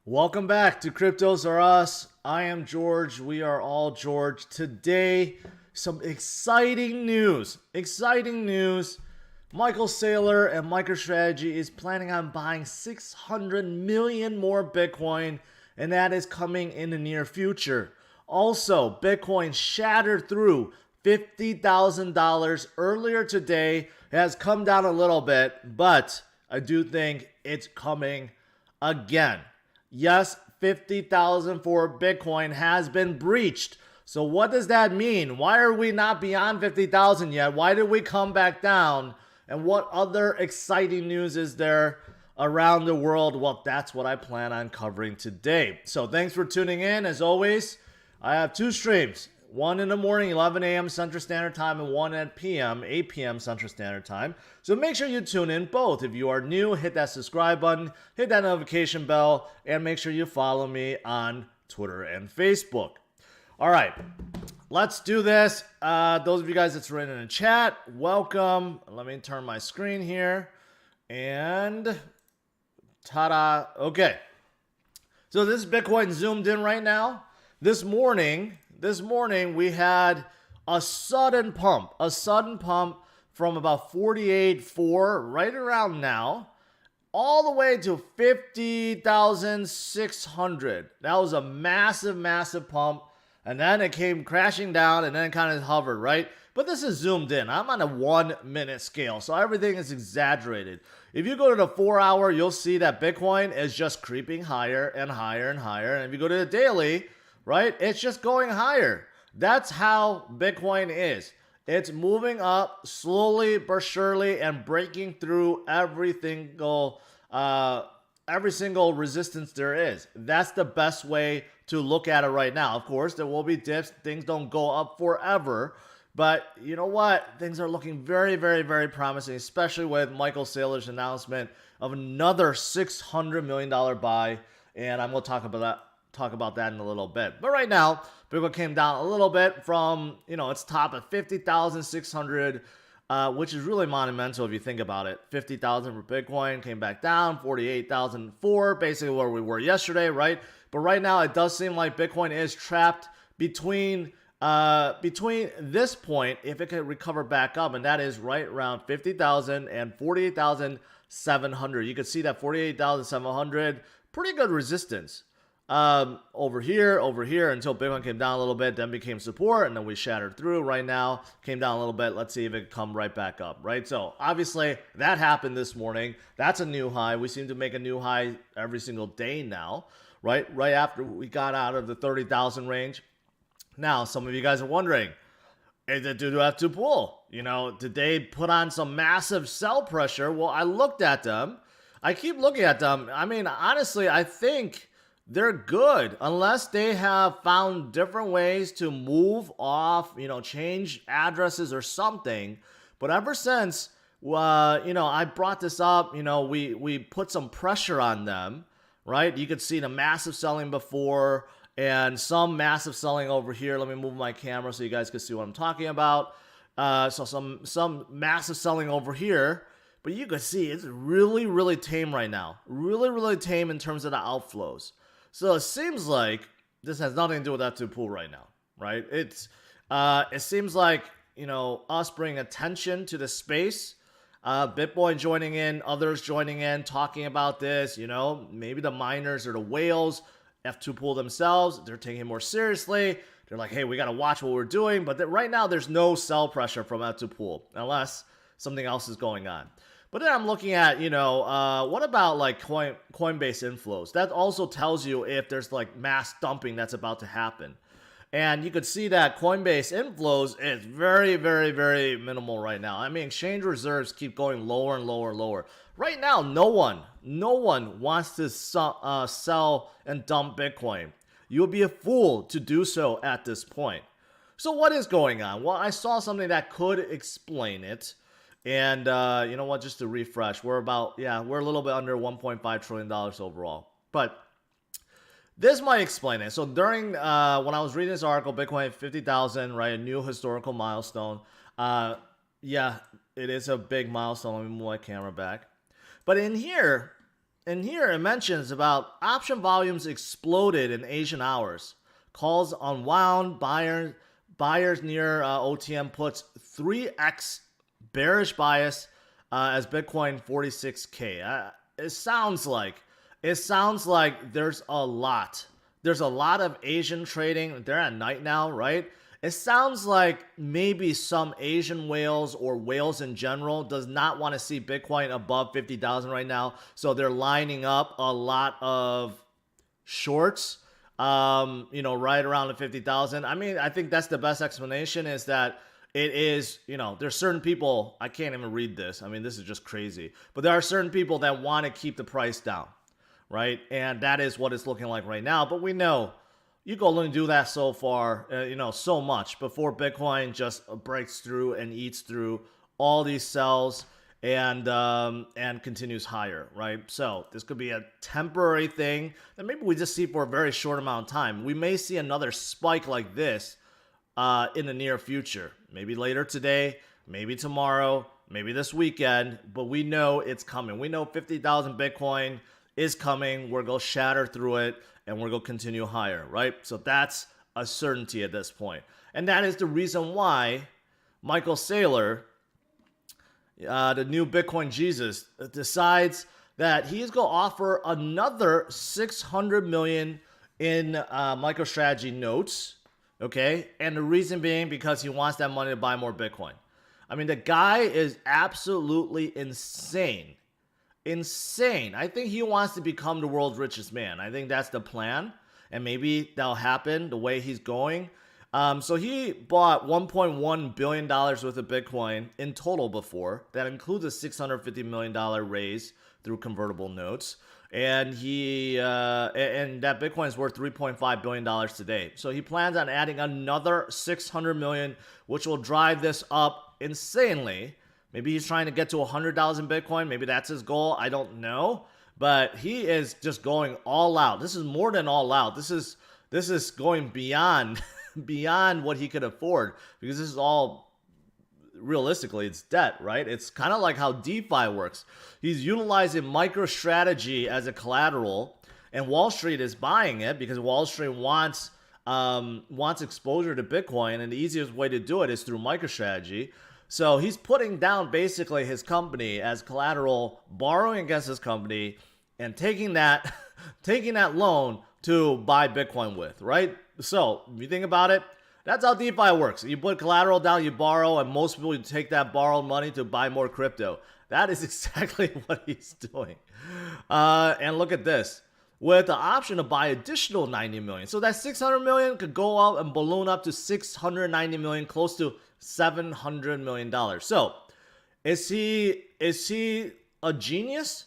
Welcome back to CryptosRUs. I am George. We are all George. Today, some exciting news. Exciting news. Michael Saylor and Microstrategy is planning on buying 600 million more Bitcoin, and that is coming in the near future. Also, Bitcoin shattered through $50,000 earlier today. It has come down a little bit, but I do think it's coming again. Yes, 50,000 for Bitcoin has been breached. So what does that mean? Why are we not beyond 50,000 yet? Why did we come back down? And what other exciting news is there around the world? Well, that's what I plan on covering today. So thanks for tuning in. As always, I have two streams. One in the morning, 11 a.m. Central Standard Time, and one at p.m., 8 p.m. Central Standard Time. So make sure you tune in both. If you are new, hit that subscribe button, hit that notification bell, and make sure you follow me on Twitter and Facebook. All right, let's do this. Those of you guys that's written in the chat, welcome. Let me turn my screen here. And ta-da. Okay. So this is Bitcoin zoomed in right now. This morning we had a sudden pump from about 48.4 right around now, all the way to 50,600. That was a massive pump, and then it came crashing down, and then it kind of hovered, right? But this is zoomed in. I'm on a 1 minute scale, so everything is exaggerated. If you go to the 4 hour, you'll see that Bitcoin is just creeping higher and higher and higher. And if you go to the daily, right, it's just going higher. That's how Bitcoin is. It's moving up slowly but surely and breaking through every single resistance there is. That's the best way to look at it right now. Of course, there will be dips. Things don't go up forever. But you know what? Things are looking very, very, very promising, especially with Michael Saylor's announcement of another $600 million buy. And I'm going to talk about that in a little bit. But right now, Bitcoin came down a little bit from, its top at 50,600, which is really monumental if you think about it. 50,000 for Bitcoin, came back down, 48,004, basically where we were yesterday, right? But right now, it does seem like Bitcoin is trapped between this point, if it can recover back up, and that is right around 50,000 and 48,700. You can see that 48,700, pretty good resistance. Over here until Bitcoin came down a little bit, then became support, and then we shattered through. Right now, came down a little bit. Let's see if it can come right back up, right? So obviously that happened this morning. That's a new high. We seem to make a new high every single day now, right? Right after we got out of the 30,000 range. Now, some of you guys are wondering, do they have to pull? Did they put on some massive sell pressure? Well, I looked at them. I keep looking at them. I mean, honestly, I think they're good unless they have found different ways to move off, change addresses or something. But ever since, I brought this up, we put some pressure on them, right? You could see the massive selling before and some massive selling over here. Let me move my camera so you guys can see what I'm talking about. So some massive selling over here. But you can see it's really, really tame right now. Really, really tame in terms of the outflows. So it seems like this has nothing to do with that two pool right now, right? It seems like, us bringing attention to the space, Bitcoin joining in, others joining in, talking about this, maybe the miners or the whales, F2 pool themselves, they're taking it more seriously. They're like, hey, we got to watch what we're doing. But right now, there's no sell pressure from F2 pool unless something else is going on. But then I'm looking at, what about like Coinbase inflows? That also tells you if there's like mass dumping that's about to happen. And you could see that Coinbase inflows is very, very, very minimal right now. I mean, exchange reserves keep going lower and lower and lower. Right now, no one wants to sell and dump Bitcoin. You would be a fool to do so at this point. So what is going on? Well, I saw something that could explain it. And you know what, just to refresh, we're a little bit under $1.5 trillion overall. But this might explain it. So during, when I was reading this article, Bitcoin 50,000, right, a new historical milestone. Yeah, it is a big milestone. Let me move my camera back. But in here, And here it mentions about option volumes exploded in Asian hours. Calls unwound, buyers near OTM puts 3x bearish bias as Bitcoin 46K. It sounds like there's a lot. There's a lot of Asian trading. They're at night now, right? It sounds like maybe some Asian whales or whales in general does not want to see Bitcoin above 50,000 right now. So they're lining up a lot of shorts, right around the 50,000. I mean, I think that's the best explanation is that it is, there's certain people, I can't even read this. I mean, this is just crazy. But there are certain people that want to keep the price down, right? And that is what it's looking like right now. But we know you can only do that so far, so much before Bitcoin just breaks through and eats through all these cells and continues higher, right? So this could be a temporary thing that maybe we just see for a very short amount of time. We may see another spike like this in the near future, maybe later today, maybe tomorrow, maybe this weekend, but we know it's coming. We know 50,000 Bitcoin is coming. We're going to shatter through it and we're going to continue higher, right? So that's a certainty at this point. And that is the reason why Michael Saylor, the new Bitcoin Jesus, decides that he's going to offer another 600 million in MicroStrategy notes, okay? And the reason being because he wants that money to buy more Bitcoin. I mean, the guy is absolutely insane. Insane. I think he wants to become the world's richest man. I think that's the plan, and maybe that'll happen the way he's going. So he bought $1.1 billion worth of Bitcoin in total before. That includes a $650 million raise through convertible notes. And and that Bitcoin is worth $3.5 billion today. So he plans on adding another 600 million, which will drive this up insanely. Maybe he's trying to get to 100,000 Bitcoin. Maybe that's his goal. I don't know. But he is just going all out. This is more than all out. This is going beyond what he could afford, because this is all, realistically, it's debt, right? It's kind of like how DeFi works. He's utilizing MicroStrategy as a collateral, and Wall Street is buying it because Wall Street wants exposure to Bitcoin, and the easiest way to do it is through MicroStrategy. So he's putting down basically his company as collateral, borrowing against his company, and taking that loan to buy Bitcoin with, right? So if you think about it, that's how DeFi works. You put collateral down, you borrow, and most people take that borrowed money to buy more crypto. That is exactly what he's doing. And look at this. With the option to buy additional 90 million. So that 600 million could go up and balloon up to 690 million, close to $700 million. So is he a genius?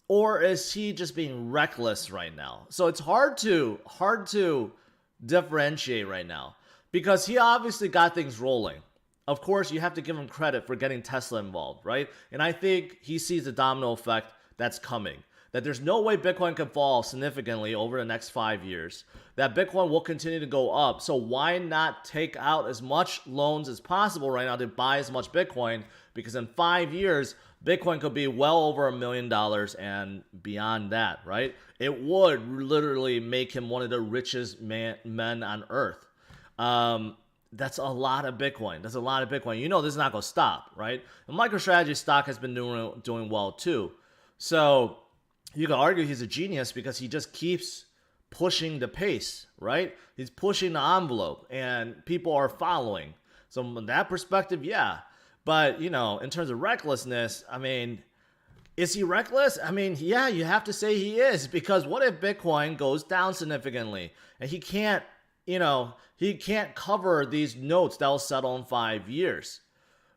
Or is he just being reckless right now? So it's hard to differentiate right now, because he obviously got things rolling. Of course, you have to give him credit for getting Tesla involved, right? And I think he sees the domino effect that's coming. That there's no way Bitcoin can fall significantly over the next 5 years. That Bitcoin will continue to go up. So why not take out as much loans as possible right now to buy as much Bitcoin? Because in 5 years, Bitcoin could be well over $1 million and beyond that, right? It would literally make him one of the richest men on earth. That's a lot of Bitcoin. That's a lot of Bitcoin. You know this is not going to stop, right? The MicroStrategy stock has been doing well too. So you can argue he's a genius because he just keeps pushing the pace, right? He's pushing the envelope and people are following. So from that perspective, yeah. But, in terms of recklessness, I mean, is he reckless? I mean, yeah, you have to say he is, because what if Bitcoin goes down significantly and he can't cover these notes that will settle in 5 years?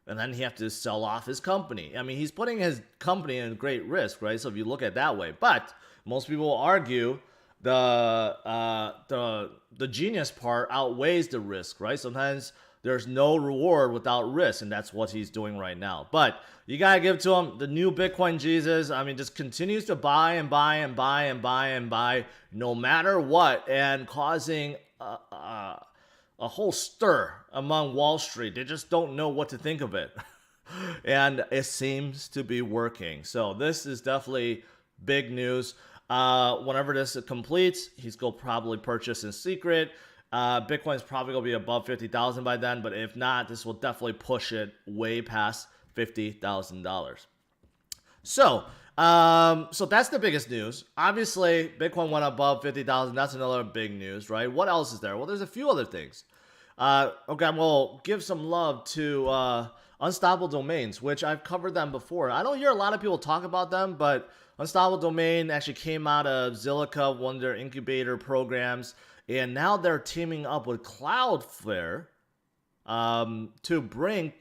And then he have to sell off his company. I mean, he's putting his company in great risk, right? So if you look at it that way, but most people will argue the genius part outweighs the risk, right? Sometimes there's no reward without risk, and that's what he's doing right now. But you gotta give it to him. The new Bitcoin Jesus, I mean, just continues to buy and buy and buy and buy and buy, no matter what, and causing a whole stir among Wall Street. They just don't know what to think of it. and it seems to be working. So this is definitely big news. Whenever this completes, he's going to probably purchase in secret. Bitcoin's probably going to be above 50,000 by then, but if not, this will definitely push it way past $50,000. So that's the biggest news. Obviously, Bitcoin went above 50,000. That's another big news, right? What else is there? Well, there's a few other things. Okay, we'll give some love to Unstoppable Domains, which I've covered them before. I don't hear a lot of people talk about them, but Unstoppable Domain actually came out of Zilliqa, one of their incubator programs, and now they're teaming up with Cloudfare to bring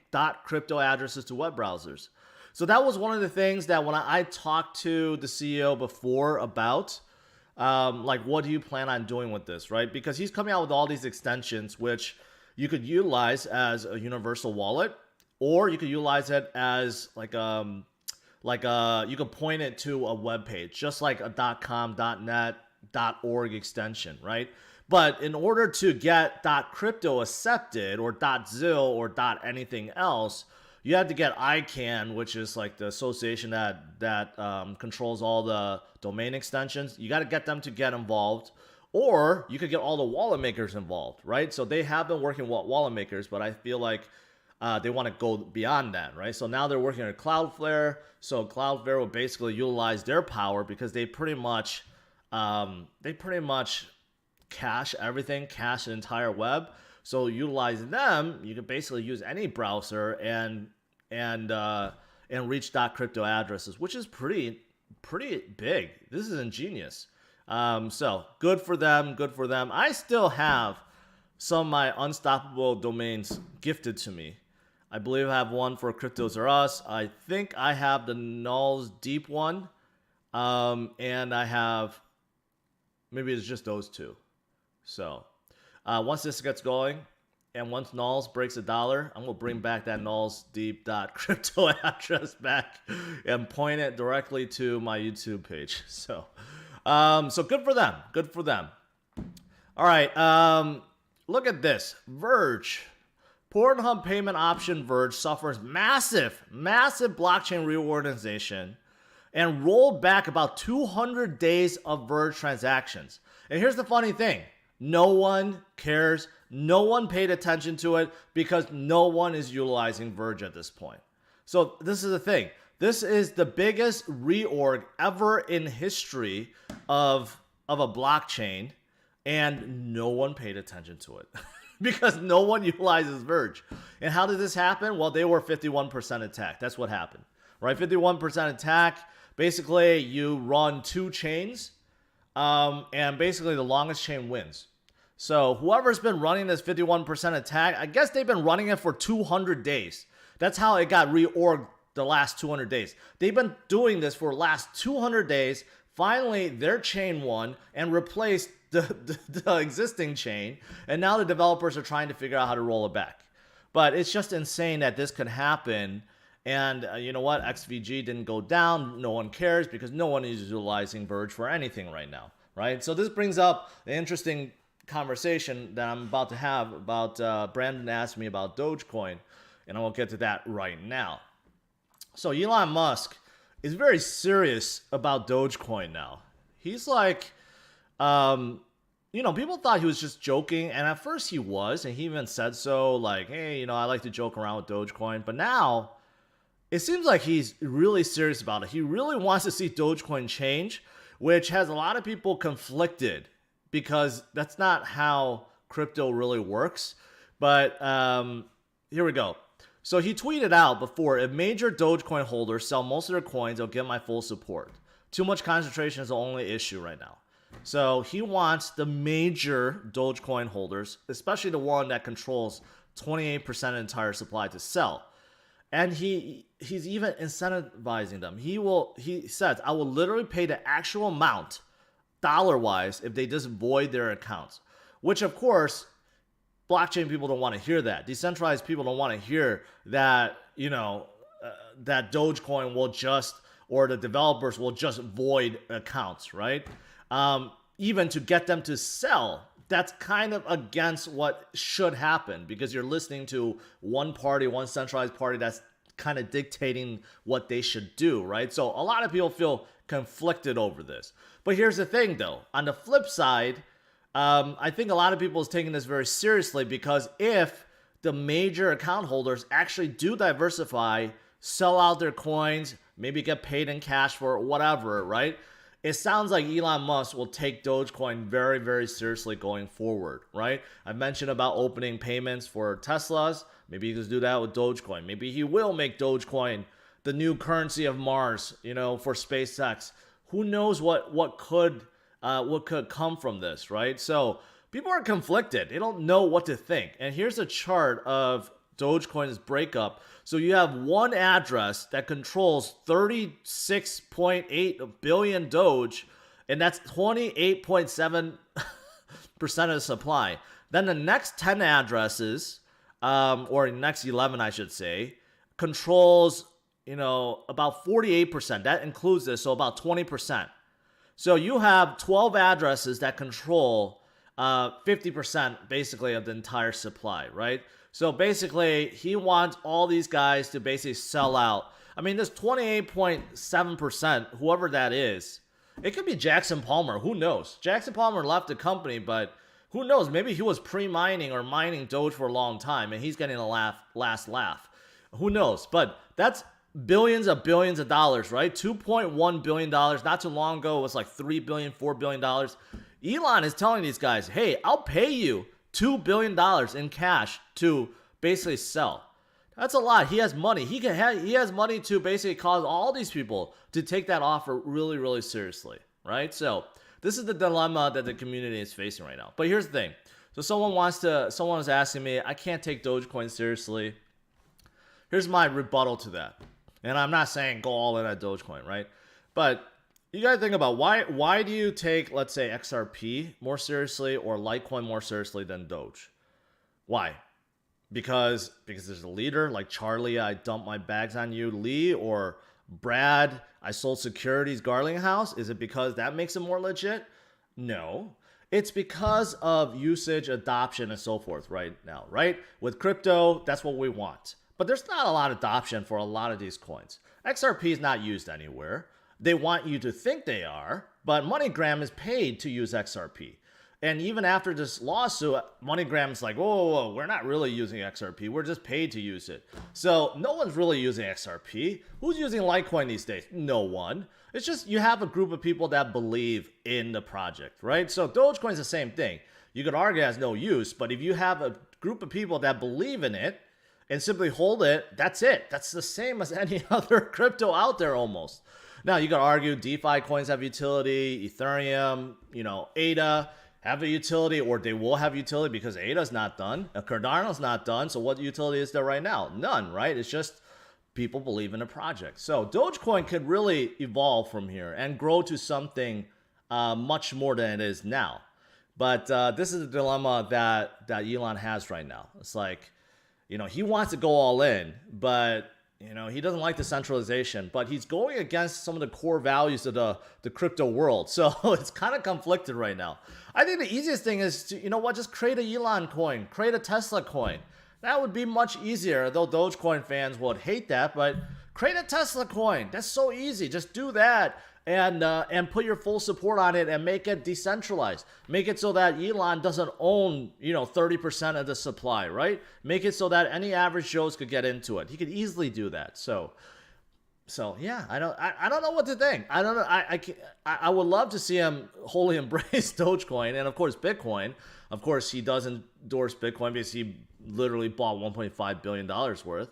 .crypto addresses to web browsers. So that was one of the things that when I talked to the CEO before about, like, what do you plan on doing with this, right? Because he's coming out with all these extensions, which you could utilize as a universal wallet, or you could utilize it as like you could point it to a web page, just like a .com, .net, .org extension, right? But in order to get .crypto accepted, or .zil, or anything else, you have to get ICANN, which is like the association that controls all the domain extensions. You got to get them to get involved, or you could get all the wallet makers involved, right? So they have been working with wallet makers, but I feel like they want to go beyond that, right? So now they're working on Cloudflare. So Cloudflare will basically utilize their power because they pretty much cache everything, cache the entire web. So utilizing them, you can basically use any browser and reach .crypto addresses, which is pretty big. This is ingenious. So good for them. Good for them. I still have some of my unstoppable domains gifted to me. I believe I have one for CryptosRUs. I think I have the Nulls Deep one, and I have, maybe it's just those two. So once this gets going, and once Nulls breaks $1, I'm gonna bring back that Nulls Deep .crypto address back and point it directly to my YouTube page. So good for them. Good for them. All right. Look at this. Verge. Pornhub payment option Verge suffers massive blockchain reorganization and rolled back about 200 days of Verge transactions. And here's the funny thing. No one cares. No one paid attention to it because no one is utilizing Verge at this point. So this is the thing. This is the biggest reorg ever in history of a blockchain, and no one paid attention to it because no one utilizes Verge. And how did this happen? Well, they were 51% attacked. That's what happened, right? 51% attack. Basically, you run two chains, and basically the longest chain wins. So whoever's been running this 51% attack, I guess they've been running it for 200 days. That's how it got reorged the last 200 days. They've been doing this for the last 200 days. Finally, their chain won and replaced the existing chain. And now the developers are trying to figure out how to roll it back. But it's just insane that this could happen. And you know what? XVG didn't go down. No one cares because no one is utilizing Verge for anything right now, right? So this brings up an interesting conversation that I'm about to have about Brandon asked me about Dogecoin, and I will get to that right now. So Elon Musk is very serious about Dogecoin now. He's like, people thought he was just joking, and at first he was, and he even said so, like, hey, I like to joke around with Dogecoin, but now it seems like he's really serious about it. He really wants to see Dogecoin change, which has a lot of people conflicted because that's not how crypto really works. But here we go. So he tweeted out before, if major Dogecoin holders sell most of their coins, they'll get my full support. Too much concentration is the only issue right now. So he wants the major Dogecoin holders, especially the one that controls 28% of the entire supply, to sell. And he's even incentivizing them. He says, I will literally pay the actual amount dollar-wise if they just void their accounts. Which, of course, blockchain people don't want to hear that. Decentralized people don't want to hear that, that Dogecoin will just, or the developers will just void accounts, right? Even to get them to sell, that's kind of against what should happen because you're listening to one party, one centralized party that's kind of dictating what they should do, right? So a lot of people feel conflicted over this. But here's the thing, though. On the flip side, I think a lot of people is taking this very seriously, because if the major account holders actually do diversify, sell out their coins, maybe get paid in cash for it, whatever, right? It sounds like Elon Musk will take Dogecoin very, very seriously going forward, right? I mentioned about opening payments for Teslas. Maybe he could do that with Dogecoin. Maybe he will make Dogecoin the new currency of Mars, for SpaceX. Who knows what could come from this, right? So people are conflicted. They don't know what to think. And here's a chart of Dogecoin's breakup. So you have one address that controls 36.8 billion Doge, and that's 28.7% of the supply. Then the next 10 addresses, or next 11, I should say, controls, about 48%. That includes this, so about 20%. So you have 12 addresses that control 50% basically of the entire supply, right? So basically, he wants all these guys to basically sell out. I mean, this 28.7%, whoever that is, it could be Jackson Palmer. Who knows? Jackson Palmer left the company, but who knows? Maybe he was pre-mining or mining Doge for a long time, and he's getting a last laugh. Who knows? But that's billions of dollars, right? $2.1 billion. Not too long ago, it was like $3 billion, $4 billion. Elon is telling these guys, hey, I'll pay you $2 billion in cash to basically sell. That's a lot. He has money. He has money to basically cause all these people to take that offer really, really seriously, right? So this is the dilemma that the community is facing right now. But here's the thing. So someone is asking me, I can't take Dogecoin seriously. Here's my rebuttal to that. And I'm not saying go all in at Dogecoin, right? But you got to think about why do you take, let's say, XRP more seriously or Litecoin more seriously than Doge? Why? Because there's a leader like Charlie, I dumped my bags on you, Lee, or Brad, I sold securities, Garlinghouse? Is it because that makes it more legit? No. It's because of usage, adoption, and so forth right now, right? With crypto, that's what we want. But there's not a lot of adoption for a lot of these coins. XRP is not used anywhere. They want you to think they are, but MoneyGram is paid to use XRP. And even after this lawsuit, MoneyGram's like, whoa, we're not really using XRP. We're just paid to use it. So no one's really using XRP. Who's using Litecoin these days? No one. It's just you have a group of people that believe in the project, right? So Dogecoin is the same thing. You could argue it has no use, but if you have a group of people that believe in it and simply hold it, that's it. That's the same as any other crypto out there almost. Now, you could argue DeFi coins have utility, Ethereum, ADA have a utility, or they will have utility because ADA's not done. Cardano's not done. So what utility is there right now? None, right? It's just people believe in a project. So Dogecoin could really evolve from here and grow to something much more than it is now. But this is the dilemma that Elon has right now. It's like, he wants to go all in, but he doesn't like the centralization, but he's going against some of the core values of the crypto world. So it's kind of conflicted right now. I think the easiest thing is to, just create a Elon coin, create a Tesla coin. That would be much easier, though Dogecoin fans would hate that, but create a Tesla coin. That's so easy. Just do that and put your full support on it and make it decentralized. Make it so that Elon doesn't own, 30% of the supply, right? Make it so that any average Joes could get into it. He could easily do that. So yeah, I don't know what to think. I don't know. I would love to see him wholly embrace Dogecoin and of course Bitcoin. Of course, he does endorse Bitcoin because he literally bought $1.5 billion worth.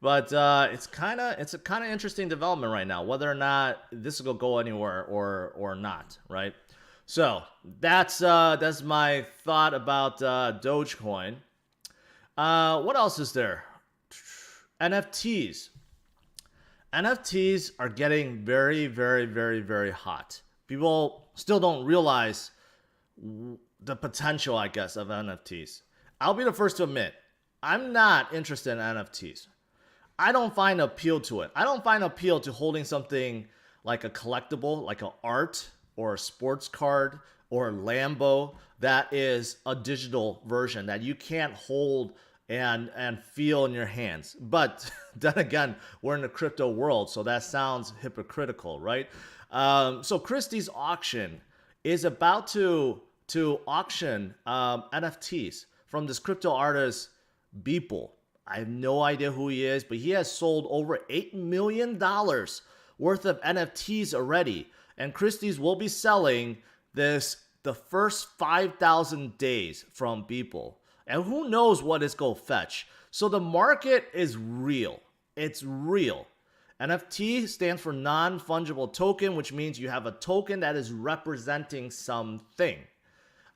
But it's a kind of interesting development right now, whether or not this will go anywhere or not, right? So that's my thought about Dogecoin. What else is there? NFTs. NFTs are getting very, very, very, very hot. People still don't realize the potential, I guess, of NFTs. I'll be the first to admit, I'm not interested in NFTs. I don't find appeal to it. I don't find appeal to holding something like a collectible, like an art or a sports card or a Lambo that is a digital version that you can't hold and feel in your hands. But then again, we're in the crypto world, so that sounds hypocritical, right? So Christie's auction is about to auction NFTs from this crypto artist Beeple. I have no idea who he is, but he has sold over $8 million worth of NFTs already. And Christie's will be selling the first 5,000 days from Beeple. And who knows what it's going to fetch. So the market is real. It's real. NFT stands for non-fungible token, which means you have a token that is representing something.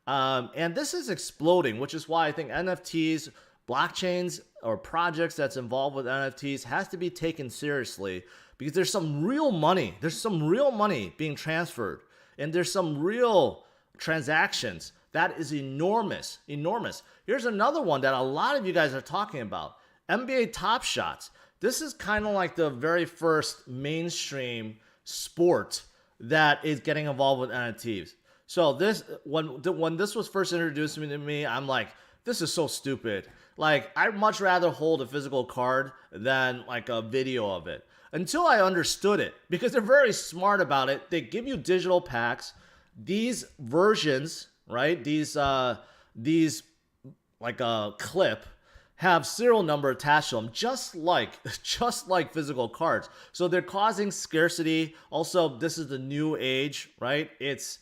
And this is exploding, which is why I think NFTs, blockchains, or projects that's involved with NFTs has to be taken seriously, because there's some real money. There's some real money being transferred, and there's some real transactions. That is enormous, enormous. Here's another one that a lot of you guys are talking about. NBA Top Shots. This is kind of like the very first mainstream sport that is getting involved with NFTs. So this, when this was first introduced to me, I'm like, this is so stupid. Like, I'd much rather hold a physical card than like a video of it. Until I understood it, because they're very smart about it. They give you digital packs. These versions, right? These like a clip, have serial number attached to them, just like physical cards. So they're causing scarcity. Also, this is the new age, right? It's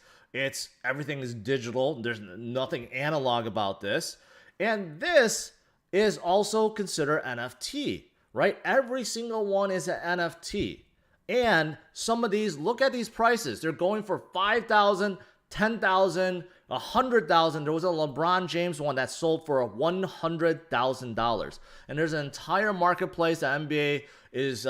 everything is digital. There's nothing analog about this. And this is also considered NFT, right? Every single one is an NFT. And some of these, look at these prices. They're going for $5,000, $10,000, $100,000. There was a LeBron James one that sold for $100,000. And there's an entire marketplace that NBA is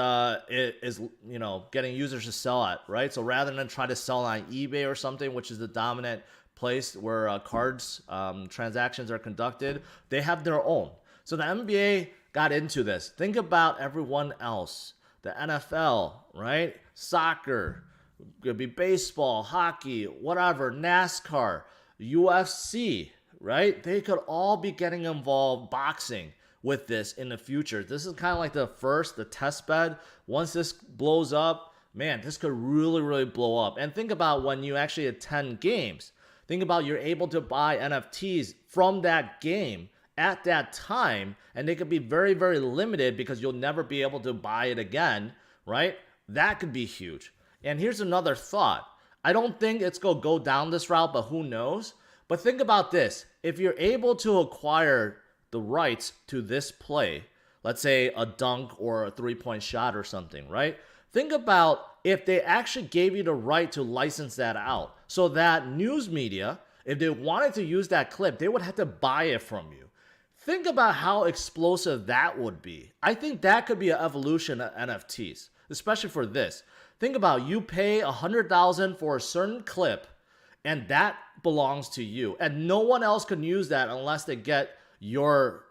getting users to sell at, right? So rather than try to sell on eBay or something, which is the dominant place where cards transactions are conducted, they have their own. So the NBA got into this. Think about everyone else. The NFL, right? Soccer, could be baseball, hockey, whatever, NASCAR, UFC, right? They could all be getting involved, boxing, with this in the future. This is kind of like the test bed. Once this blows up, man, this could really, really blow up. And think about when you actually attend games. Think about you're able to buy NFTs from that game at that time, and they could be very, very limited because you'll never be able to buy it again, right? That could be huge. And here's another thought. I don't think it's going to go down this route, but who knows? But think about this. If you're able to acquire the rights to this play, let's say a dunk or a three-point shot or something, right? Think about if they actually gave you the right to license that out, so that news media, if they wanted to use that clip, they would have to buy it from you. Think about how explosive that would be. I think that could be an evolution of NFTs, especially for this. Think about you pay $100,000 for a certain clip, and that belongs to you, and no one else can use that unless they get your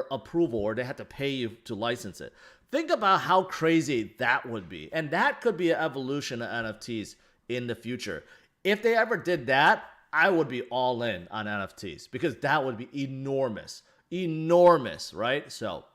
approval, or they have to pay you to license it. Think about how crazy that would be. And that could be an evolution of NFTs in the future. If they ever did that, I would be all in on NFTs, because that would be enormous, right? So,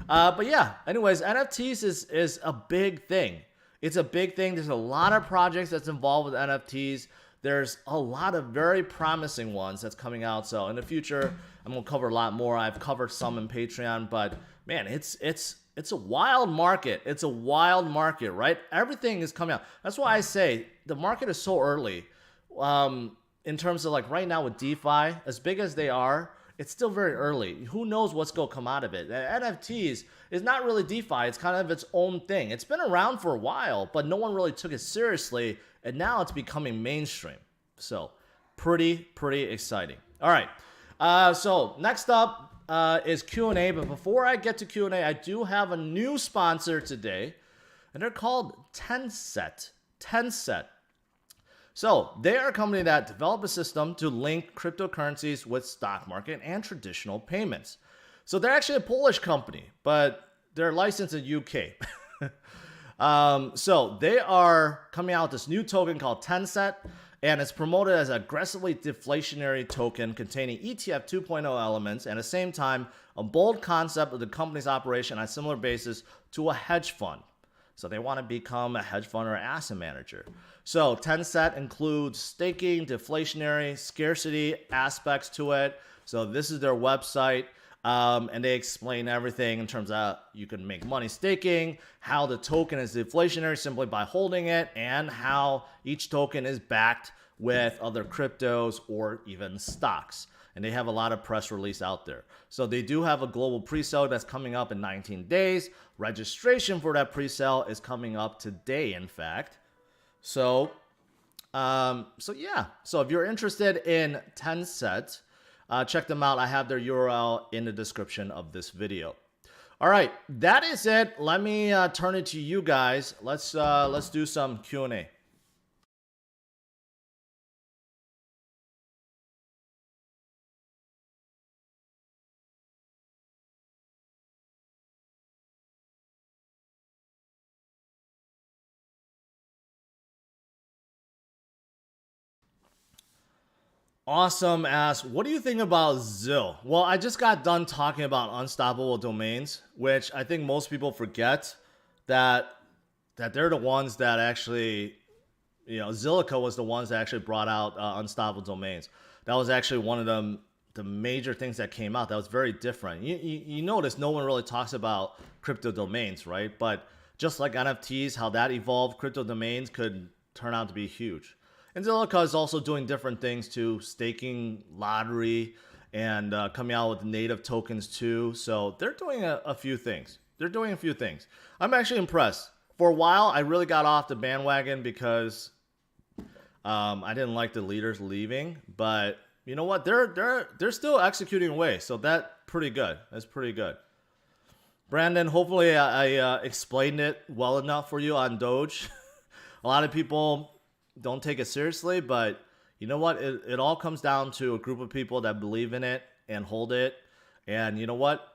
but yeah, anyways, NFTs is a big thing. It's a big thing. There's a lot of projects that's involved with NFTs. There's a lot of very promising ones that's coming out. So in the future, I'm going to cover a lot more. I've covered some in Patreon, but man, it's a wild market. It's a wild market, right? Everything is coming out. That's why I say the market is so early. In terms of like right now with DeFi, as big as they are, it's still very early. Who knows what's going to come out of it? NFTs is not really DeFi. It's kind of its own thing. It's been around for a while, but no one really took it seriously. And now it's becoming mainstream. So pretty exciting. All right. So next up is Q&A. But before I get to Q&A, I do have a new sponsor today. And they're called Tenset. Tenset. So they are a company that developed a system to link cryptocurrencies with stock market and traditional payments. So they're actually a Polish company, but they're licensed in UK. So they are coming out with this new token called Tenset. And it's promoted as an aggressively deflationary token containing ETF 2.0 elements and at the same time a bold concept of the company's operation on a similar basis to a hedge fund. So they want to become a hedge fund or asset manager. So Tenset includes staking, deflationary, scarcity aspects to it. So this is their website. And they explain everything in terms of you can make money staking, how the token is deflationary simply by holding it, and how each token is backed with other cryptos or even stocks. And they have a lot of press release out there. So they do have a global pre-sale that's coming up in 19 days. Registration for that pre-sale is coming up today, in fact. So yeah. So if you're interested in Tenset, check them out. I have their URL in the description of this video. All right, that is it. Let me turn it to you guys. Let's do some Q&A. Awesome asks, what do you think about ZIL? Well, I just got done talking about unstoppable domains, which I think most people forget that they're the ones that actually, Zilliqa was the ones that actually brought out unstoppable domains. That was actually one of the major things that came out that was very different. You notice no one really talks about crypto domains, right? But just like NFTs, how that evolved, crypto domains could turn out to be huge. And Zilliqa is also doing different things too, staking, lottery, and coming out with native tokens too. So they're doing a few things. I'm actually impressed. For a while, I really got off the bandwagon because I didn't like the leaders leaving. But you know what? They're still executing away. So that's pretty good. Brandon, hopefully I explained it well enough for you on Doge. A lot of people don't take it seriously, but you know what? It all comes down to a group of people that believe in it and hold it. And you know what?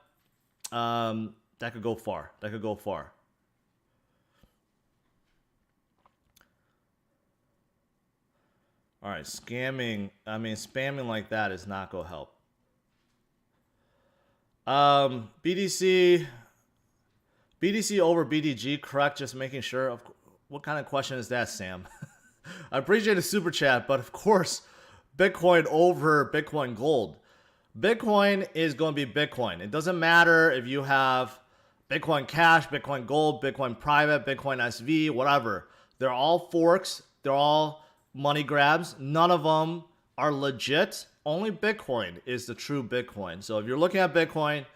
That could go far. All right, spamming like that is not going to help. BDC over BDG, correct? Just making sure. What kind of question is that, Sam? I appreciate the super chat, but of course, Bitcoin over Bitcoin Gold. Bitcoin is going to be Bitcoin. It doesn't matter if you have Bitcoin Cash, Bitcoin Gold, Bitcoin Private, Bitcoin SV, whatever. They're all forks. They're all money grabs. None of them are legit. Only Bitcoin is the true Bitcoin. So if you're looking at Bitcoin,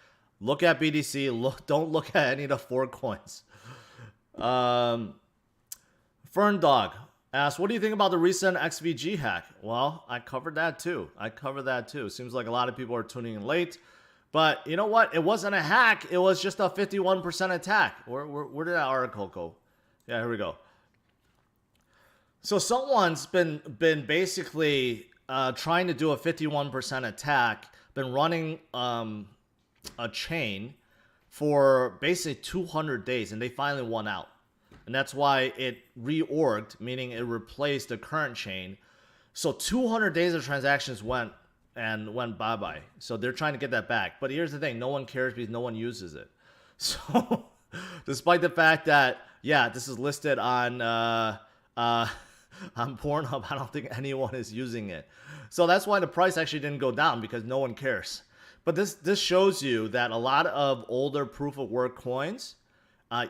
look at BDC. Don't look at any of the fork coins. Fern Dog asks, what do you think about the recent XVG hack? Well, I covered that too. Seems like a lot of people are tuning in late. But you know what? It wasn't a hack. It was just a 51% attack. Where did that article go? Yeah, here we go. So someone's been basically trying to do a 51% attack, been running a chain for basically 200 days, and they finally won out. And that's why it reorged, meaning it replaced the current chain. So 200 days of transactions went bye-bye. So they're trying to get that back. But here's the thing. No one cares because no one uses it. So despite the fact that, yeah, this is listed on Pornhub, I don't think anyone is using it. So that's why the price actually didn't go down, because no one cares. But this shows you that a lot of older proof-of-work coins,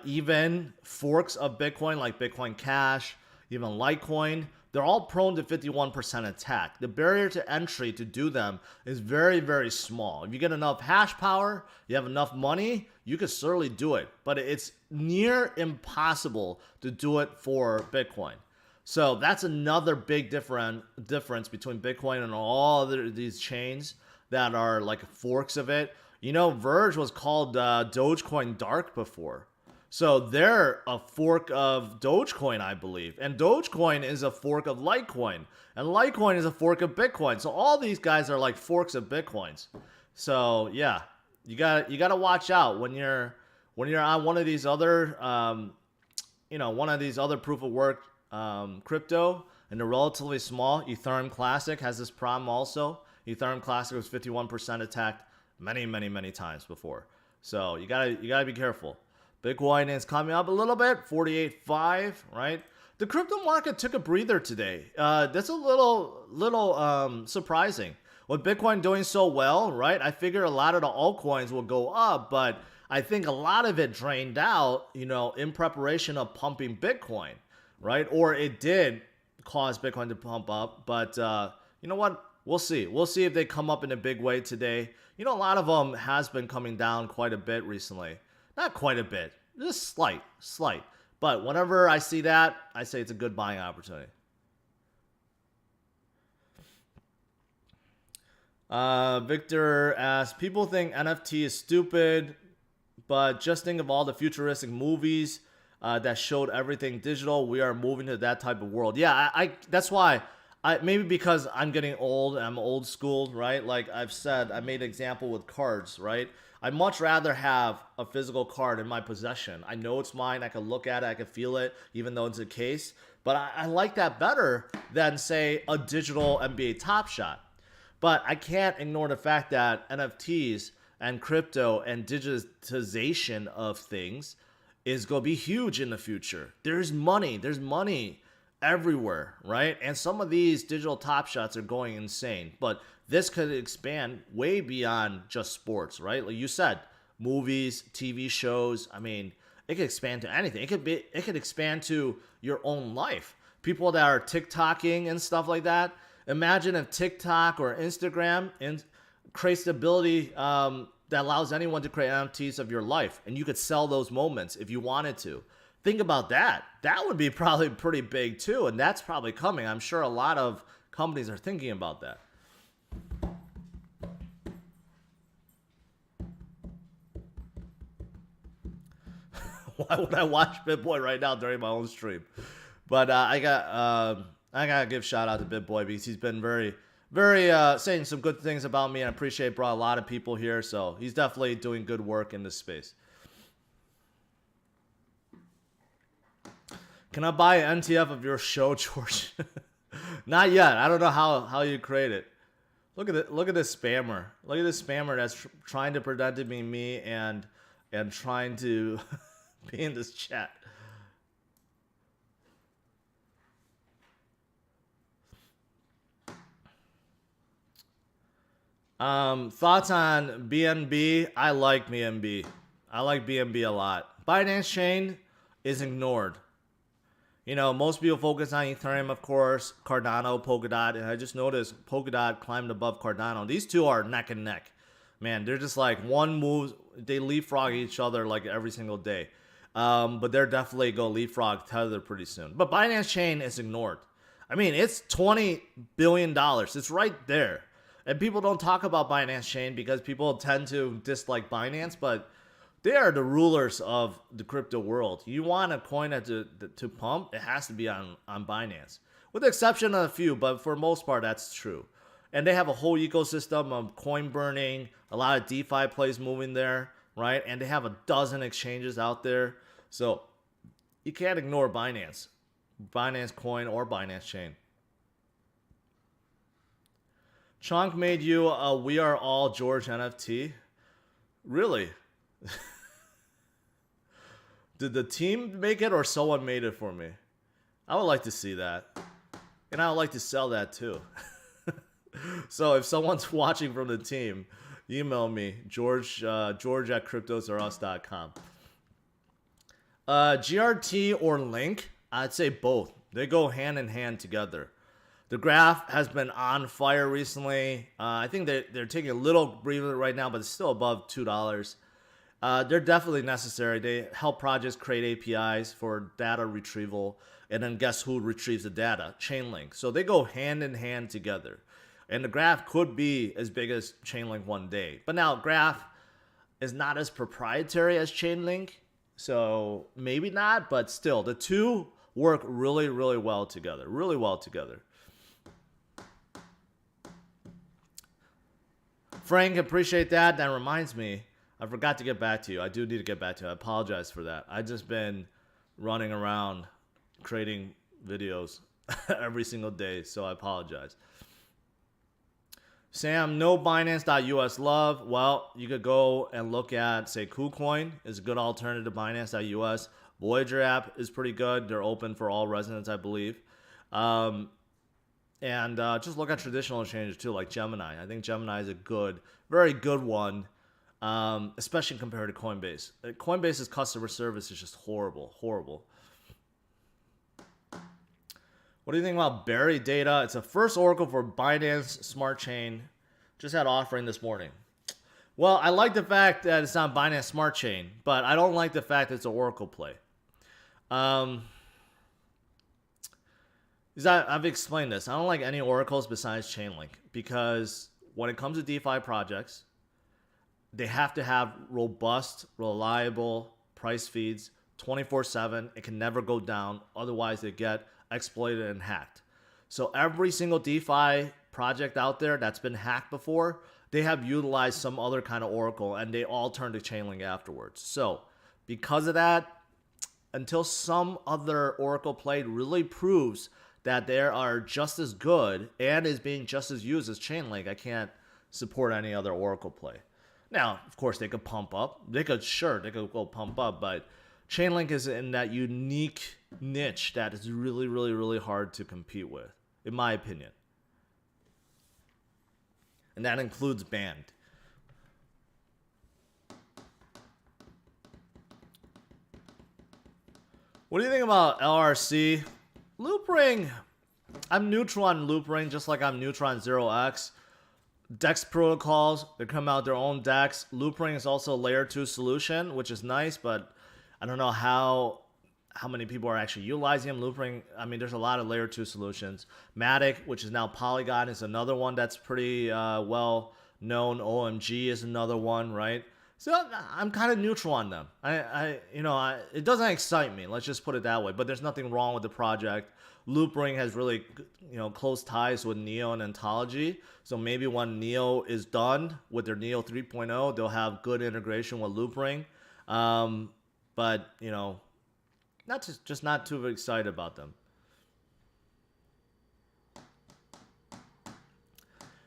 even forks of Bitcoin like Bitcoin Cash, even Litecoin, they're all prone to 51% attack. The barrier to entry to do them is very, very small. If you get enough hash power, you have enough money, you can certainly do it. But it's near impossible to do it for Bitcoin. So that's another big difference between Bitcoin and all these chains that are like forks of it. You know, Verge was called Dogecoin Dark before. So they're a fork of Dogecoin, I believe. And Dogecoin is a fork of Litecoin. And Litecoin is a fork of Bitcoin. So all these guys are like forks of Bitcoins. So yeah, you gotta watch out when you're on one of these other proof of work crypto. and they're relatively small. Ethereum Classic has this problem also. Ethereum Classic was 51% attacked many times before. So you gotta be careful. Bitcoin is coming up a little bit, 48.5, right? The crypto market took a breather today. That's a little surprising. With Bitcoin doing so well, right? I figured a lot of the altcoins will go up, but I think a lot of it drained out, in preparation of pumping Bitcoin, right? Or it did cause Bitcoin to pump up, but you know what? We'll see. We'll see if they come up in a big way today. A lot of them has been coming down quite a bit recently. Not quite a bit, just slight. But whenever I see that, I say it's a good buying opportunity. Victor asks, people think NFT is stupid, but just think of all the futuristic movies that showed everything digital. We are moving to that type of world. Yeah, I that's why. Maybe because I'm getting old, I'm old school, right? Like I've said, I made an example with cards, right? I'd much rather have a physical card in my possession. I know it's mine. I can look at it. I can feel it, even though it's a case. But I like that better than, say, a digital NBA Top Shot. But I can't ignore the fact that NFTs and crypto and digitization of things is going to be huge in the future. There's money everywhere, right? And some of these digital Top Shots are going insane. But this could expand way beyond just sports, right? Like you said, movies, TV shows. I mean, it could expand to anything. It could expand to your own life. People that are TikToking and stuff like that. Imagine if TikTok or Instagram creates the ability that allows anyone to create NFTs of your life, and you could sell those moments if you wanted to. Think about that. That would be probably pretty big too, and that's probably coming. I'm sure a lot of companies are thinking about that. Why would I watch BitBoy right now during my own stream? But I gotta give shout out to BitBoy because he's been very saying some good things about me, and I appreciate brought a lot of people here. So he's definitely doing good work in this space. Can I buy an NTF of your show, George? Not yet. I don't know how you create it. Look at this spammer. Look at this spammer that's trying to pretend to be me and trying to be in this chat. Thoughts on BNB? I like BNB. I like BNB a lot. Binance Chain is ignored. Most people focus on Ethereum, of course, Cardano, Polkadot, and I just noticed Polkadot climbed above Cardano. These two are neck and neck. Man, they're just like one move, they leapfrog each other like every single day. But they're definitely going to leapfrog Tether pretty soon. But Binance Chain is ignored. I mean, it's $20 billion. It's right there. And people don't talk about Binance Chain because people tend to dislike Binance, but they are the rulers of the crypto world. You want a coin to pump, it has to be on Binance. With the exception of a few, but for the most part, that's true. And they have a whole ecosystem of coin burning, a lot of DeFi plays moving there, right? And they have a dozen exchanges out there. So you can't ignore Binance Coin or Binance Chain. Chunk made you a We Are All George NFT. Really? Did the team make it or someone made it for me? I would like to see that. And I would like to sell that too. So if someone's watching from the team, email me, George at CryptosRUs.com. GRT or Link? I'd say both. They go hand in hand together. The graph has been on fire recently. I think they're taking a little breather right now, but it's still above $2. They're definitely necessary. They help projects create APIs for data retrieval, and then guess who retrieves the data? Chainlink. So they go hand in hand together. And the graph could be as big as Chainlink one day. But now graph is not as proprietary as Chainlink, so maybe not, but still, the two work really, really well together. Really well together. Frank, appreciate that. That reminds me, I forgot to get back to you. I do need to get back to you. I apologize for that. I've just been running around creating videos every single day, so I apologize. Sam, no Binance.us love. Well, you could go and look at, say, KuCoin is a good alternative to Binance.us. Voyager app is pretty good. They're open for all residents, I believe. And just look at traditional exchanges too, like Gemini. I think Gemini is a good, very good one, especially compared to Coinbase. Coinbase's customer service is just horrible, horrible. What do you think about Berry Data? It's a first oracle for Binance Smart Chain. Just had offering this morning. Well, I like the fact that it's not Binance Smart Chain, but I don't like the fact that it's an oracle play. I've explained this. I don't like any oracles besides Chainlink because when it comes to DeFi projects, they have to have robust, reliable price feeds 24/7. It can never go down. Otherwise, they get exploited and hacked. So every single DeFi project out there that's been hacked before, they have utilized some other kind of oracle and they all turn to Chainlink afterwards. So because of that, until some other oracle play really proves that they are just as good and is being just as used as Chainlink, I can't support any other oracle play. Now, of course, they could pump up. They could go pump up, but Chainlink is in that unique niche that is really, really, really hard to compete with, in my opinion. And that includes Band. What do you think about LRC? Loopring. I'm neutral on Loopring, just like I'm neutral on 0x. DEX protocols, they come out their own DEX. Loopring is also a layer 2 solution, which is nice, but I don't know how many people are actually utilizing them. Loopring, I mean, there's a lot of layer 2 solutions. Matic, which is now Polygon, is another one that's pretty well known. OMG is another one, right? So I'm kind of neutral on them. It doesn't excite me. Let's just put it that way. But there's nothing wrong with the project. Loopring has really, close ties with Neo and Ontology. So maybe when Neo is done with their Neo 3.0, they'll have good integration with Loopring. But not too excited about them.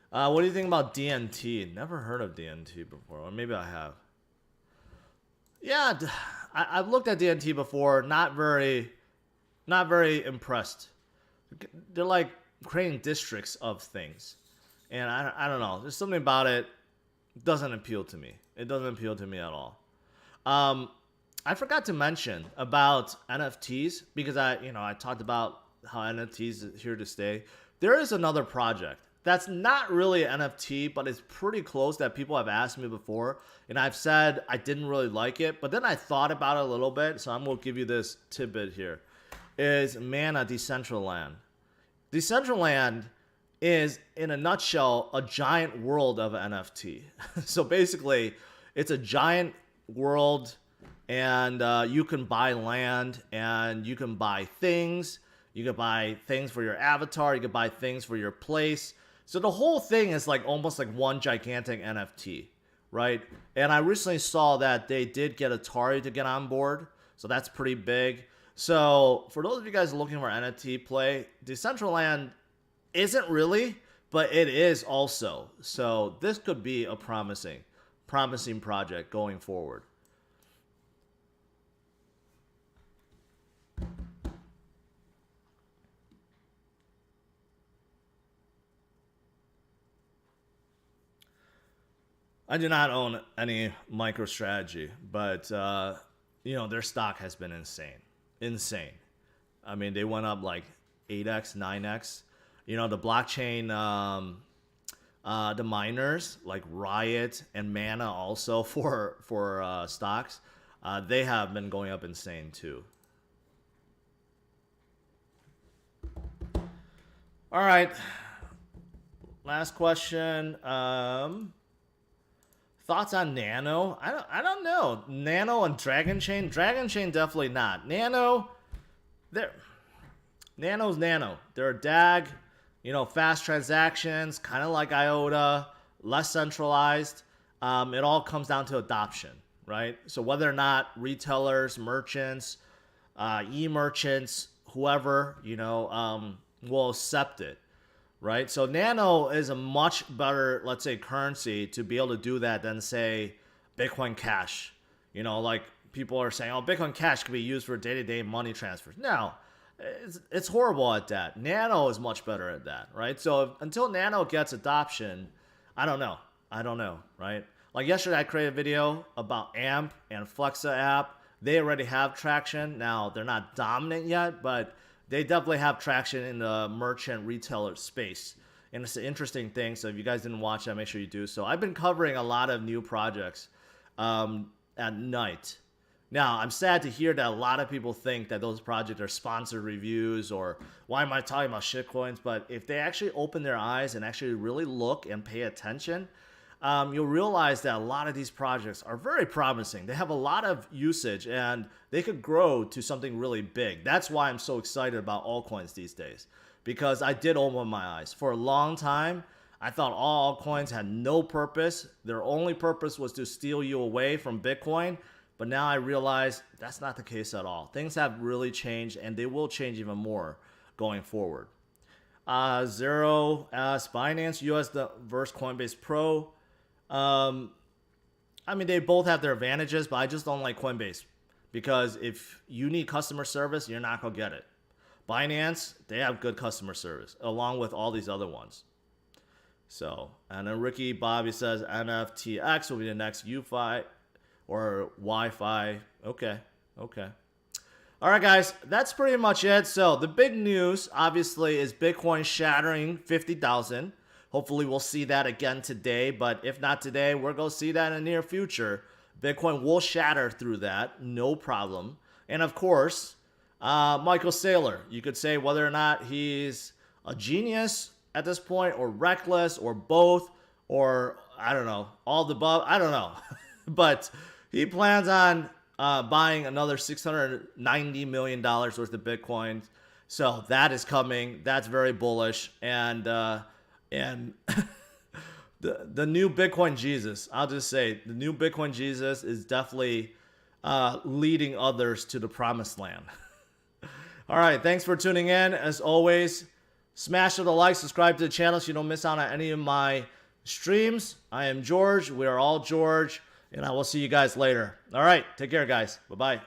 What do you think about DNT? Never heard of DNT before, or maybe I have. Yeah, I've looked at DNT before. Not very impressed. They're like creating districts of things, and I don't know. There's something about it doesn't appeal to me. It doesn't appeal to me at all. I forgot to mention about NFTs because I talked about how NFTs is here to stay. There is another project that's not really an NFT, but it's pretty close that people have asked me before. And I've said I didn't really like it, but then I thought about it a little bit. So I'm going to give you this tidbit here. Is Mana Decentraland. Decentraland is, in a nutshell, a giant world of NFT. So basically, it's a giant world, and you can buy land, and you can buy things. You can buy things for your avatar. You can buy things for your place. So the whole thing is like almost like one gigantic NFT, right? And I recently saw that they did get Atari to get on board. So that's pretty big. So for those of you guys looking for NFT play, Decentraland isn't really, but it is also. So this could be a promising project going forward. I do not own any Microstrategy, but their stock has been insane. I mean, they went up like 8x, 9x. The blockchain, the miners like Riot and Mana also for stocks, they have been going up insane too. All right, last question. Thoughts on Nano? I don't know. Nano and Dragon Chain? Dragon Chain definitely not. Nano's Nano. They're a DAG, fast transactions, kind of like IOTA, less centralized. It all comes down to adoption, right? So whether or not retailers, merchants, e-merchants, whoever, will accept it, right? So Nano is a much better, let's say, currency to be able to do that than, say, Bitcoin Cash. You know, like people are saying, oh, Bitcoin Cash could be used for day-to-day money transfers. No, it's horrible at that. Nano is much better at that, right? So until Nano gets adoption, I don't know. I don't know, right? Like yesterday, I created a video about AMP and Flexa app. They already have traction. Now, they're not dominant yet, but they definitely have traction in the merchant retailer space. And it's an interesting thing. So if you guys didn't watch that, make sure you do so. I've been covering a lot of new projects at night. Now, I'm sad to hear that a lot of people think that those projects are sponsored reviews or why am I talking about shitcoins? But if they actually open their eyes and actually really look and pay attention, you'll realize that a lot of these projects are very promising. They have a lot of usage and they could grow to something really big. That's why I'm so excited about altcoins these days, because I did open my eyes. For a long time, I thought all altcoins had no purpose. Their only purpose was to steal you away from Bitcoin. But now I realize that's not the case at all. Things have really changed and they will change even more going forward. Zero as Binance US versus Coinbase Pro. I mean, they both have their advantages, but I just don't like Coinbase because if you need customer service, you're not going to get it. Binance, they have good customer service along with all these other ones. So, and then Ricky Bobby says NFTX will be the next UFI or Wi-Fi. Okay. All right, guys, that's pretty much it. So the big news, obviously, is Bitcoin shattering 50,000. Hopefully, we'll see that again today. But if not today, we're going to see that in the near future. Bitcoin will shatter through that, no problem. And of course, Michael Saylor. You could say whether or not he's a genius at this point, or reckless, or both, or I don't know, all the above. I don't know. But he plans on buying another $690 million worth of Bitcoin. So that is coming. That's very bullish. And the new Bitcoin Jesus, I'll just say, the new Bitcoin Jesus is definitely leading others to the promised land. All right. Thanks for tuning in. As always, smash the like, subscribe to the channel so you don't miss out on any of my streams. I am George. We are all George. And I will see you guys later. All right. Take care, guys. Bye-bye.